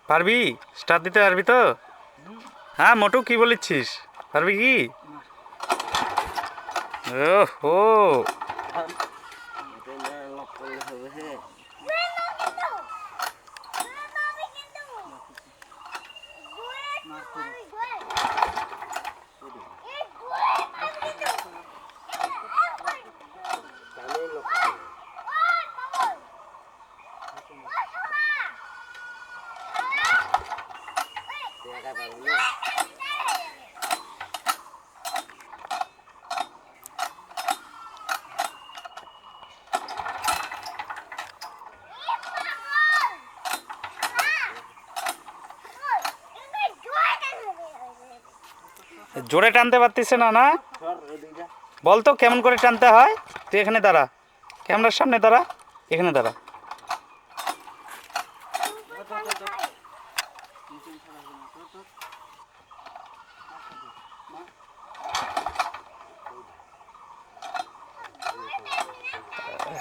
পারবি? স্টার্ট দিতে পারবি তো? হ্যাঁ মোটু, কি বলেছিস? পারবি কি? ওহো, জোরে টানতে পারতিস না? না বল তো কেমন করে টানতে হয়। তুই এখানে দাঁড়া, ক্যামেরার সামনে দাঁড়া, এখানে দাঁড়া।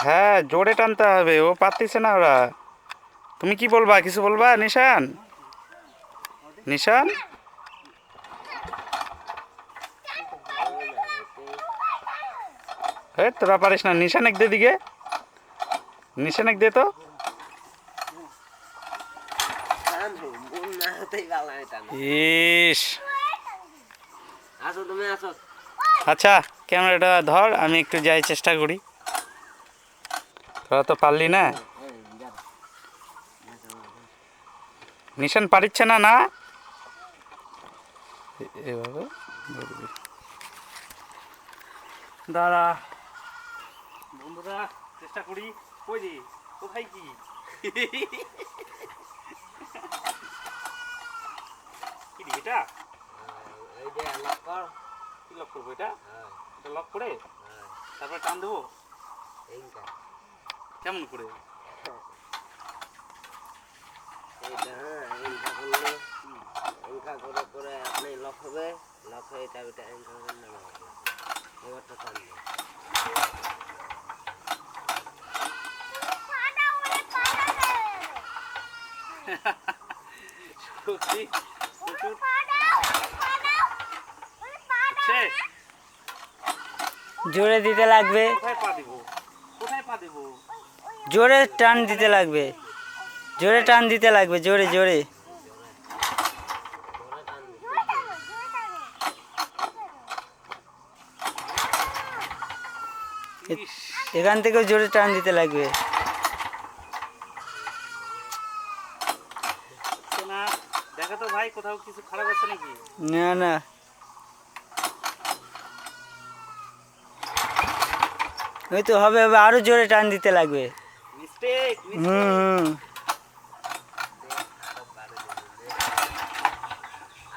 হ্যাঁ জোরে টানতে হবে, ও পারতিছে না ওরা। তুমি কি বলবা, কিছু বলবা নিশান? নিশান তোরা পারিস না। নিশান এক দে দিকে, নিশান এক দে তো। ইস, আচ্ছা ক্যামেরাটা ধর, আমি একটু যাই চেষ্টা করি। তোরা তো পারলি না। নিশান পারিচ্ছে না? না এভাবে দাঁড়া বন্ধুরা, চেষ্টা করি। কই রে, কোথায় কি? কি রে এটা? কি লক করবো এটা? এটা লক করে তারপরে টান দেবো? কেমন করে? করে আপনি লক হবে, লক হয়ে চাবিটা এবারটা টান দেবে। জোরে দিতে লাগবে, জোরে টান দিতে লাগবে, জোরে টান দিতে লাগবে, জোরে জোরে। এখান থেকেও জোরে টান দিতে লাগবে। দেখা তো ভাই, কোথাও কিছু খারাপ আছে নাকি? না না, ওই তো হবে হবে, আরো জোরে টান দিতে লাগবে। হুম,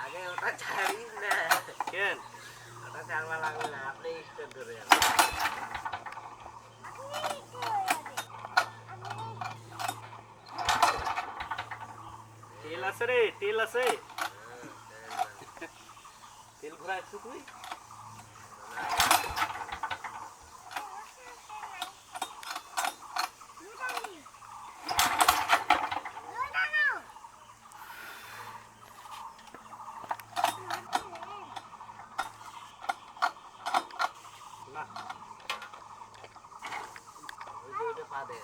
আগে ওটা ছাড়িস না, কেন ওটা ছাড়বা লাগবে না, আপনি স্টেপ ধরে যান। তেল আছে রে, তেল আছে। তেল ভরা আছিস তুই? না ওইটা পা দে।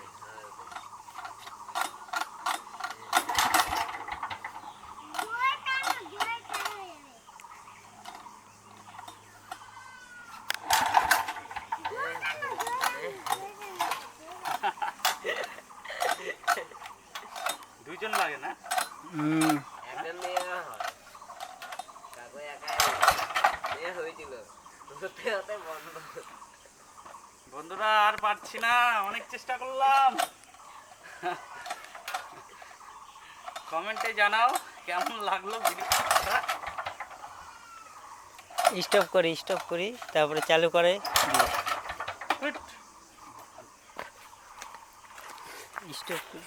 দুইজন লাগে না? হুম, একজন দিয়ে হয়, কাকু একাই দিয়ে হয়েছিল, হতে হতে বন্ধ। বন্ধুরা আর পারছি না, অনেক চেষ্টা করলাম। কমেন্টে জানাও কেমন লাগলো ভিডিওটা। স্টপ করি, স্টপ করি, তারপরে চালু করে স্টপ করি।